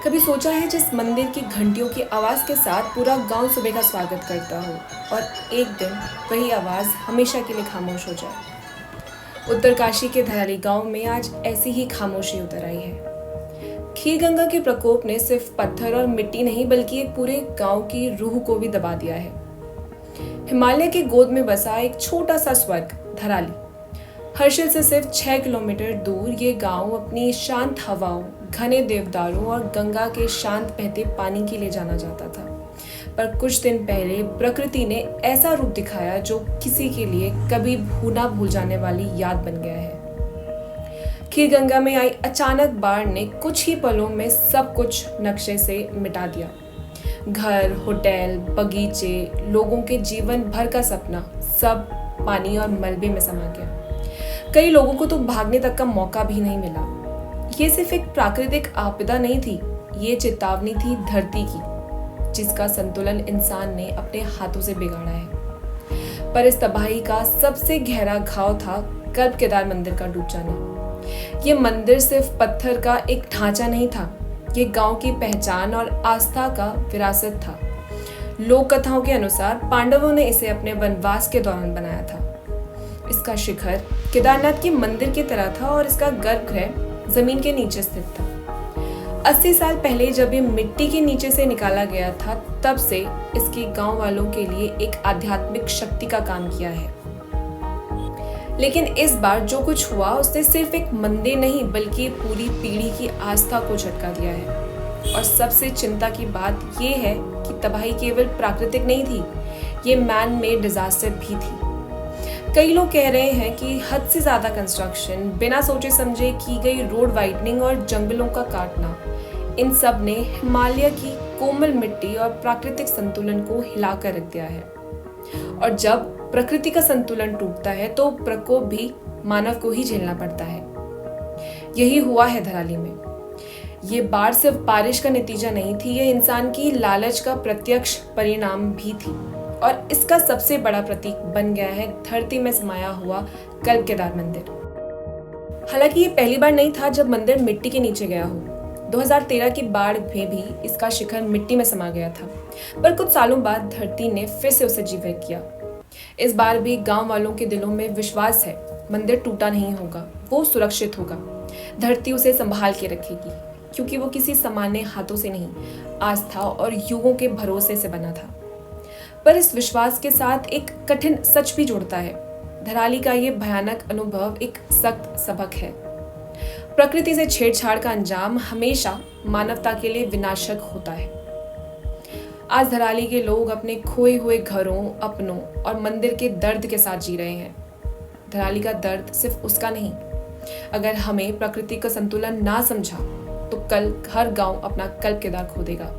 कभी सोचा है जिस मंदिर की घंटियों की आवाज़ के साथ पूरा गांव सुबह का स्वागत करता हो और एक दिन वही आवाज़ हमेशा के लिए खामोश हो जाए। उत्तरकाशी के धराली गांव में आज ऐसी ही खामोशी उतर आई है। खीरगंगा के प्रकोप ने सिर्फ पत्थर और मिट्टी नहीं बल्कि एक पूरे गांव की रूह को भी दबा दिया है। हिमालय की गोद में बसा एक छोटा सा स्वर्ग धराली, हर्षिल से सिर्फ 6 किलोमीटर दूर ये गांव अपनी शांत हवाओं, घने देवदारों और गंगा के शांत बहते पानी के लिए जाना जाता था। पर कुछ दिन पहले प्रकृति ने ऐसा रूप दिखाया जो किसी के लिए कभी ना भूल जाने वाली याद बन गया है। खीरगंगा में आई अचानक बाढ़ ने कुछ ही पलों में सब कुछ नक्शे से मिटा दिया। घर, होटल, बगीचे, लोगों के जीवन भर का सपना सब पानी और मलबे में समा गया। कई लोगों को तो भागने तक का मौका भी नहीं मिला। ये सिर्फ एक प्राकृतिक आपदा नहीं थी, ये चेतावनी थी धरती की, जिसका संतुलन इंसान ने अपने हाथों से बिगाड़ा है। पर इस तबाही का सबसे गहरा घाव था कल्प केदार मंदिर का डूब जाना। ये मंदिर सिर्फ पत्थर का एक ढांचा नहीं था, ये गांव की पहचान और आस्था का विरासत था। लोक कथाओं के अनुसार पांडवों ने इसे अपने वनवास के दौरान बनाया था। इसका शिखर केदारनाथ के मंदिर की तरह था और इसका गर्भगृह जमीन के नीचे स्थित था। 80 साल पहले जब ये मिट्टी के नीचे से निकाला गया था, तब से इसके गांव वालों के लिए एक आध्यात्मिक शक्ति का काम किया है। लेकिन इस बार जो कुछ हुआ उसने सिर्फ एक मंदिर नहीं बल्कि पूरी पीढ़ी की आस्था को झटका दिया है। और सबसे चिंता की बात ये है कि तबाही केवल प्राकृतिक नहीं थी, ये मैन मेड डिजास्टर भी थी। कई लोग कह रहे हैं कि हद से ज्यादा कंस्ट्रक्शन, बिना सोचे समझे की गई रोड वाइडनिंग और जंगलों का काटना, इन सब ने हिमालय की कोमल मिट्टी और प्राकृतिक संतुलन को हिलाकर रख दिया है। और जब प्रकृति का संतुलन टूटता है तो प्रकोप भी मानव को ही झेलना पड़ता है। यही हुआ है धराली में। ये बाढ़ सिर्फ बारिश का नतीजा नहीं थी, ये इंसान की लालच का प्रत्यक्ष परिणाम भी थी। और इसका सबसे बड़ा प्रतीक बन गया है धरती में समाया हुआ कल्प केदार मंदिर। हालांकि ये पहली बार नहीं था जब मंदिर मिट्टी के नीचे गया हो। 2013 की बाढ़ में भी इसका शिखर मिट्टी में समा गया था, पर कुछ सालों बाद धरती ने फिर से उसे जीवित किया। इस बार भी गांव वालों के दिलों में विश्वास है, मंदिर टूटा नहीं होगा, वो सुरक्षित होगा। धरती उसे संभाल के रखेगी, क्योंकि वो किसी सामान्य हाथों से नहीं, आस्था और युगों के भरोसे से बना था। पर इस विश्वास के साथ एक कठिन सच भी जुड़ता है। धराली का ये भयानक अनुभव एक सख्त सबक है। प्रकृति से छेड़छाड़ का अंजाम हमेशा मानवता के लिए विनाशक होता है। आज धराली के लोग अपने खोए हुए घरों, अपनों और मंदिर के दर्द के साथ जी रहे हैं। धराली का दर्द सिर्फ उसका नहीं। अगर हमें प्रकृति का संतुलन ना समझा तो कल हर गांव अपना कल्प केदार खो देगा।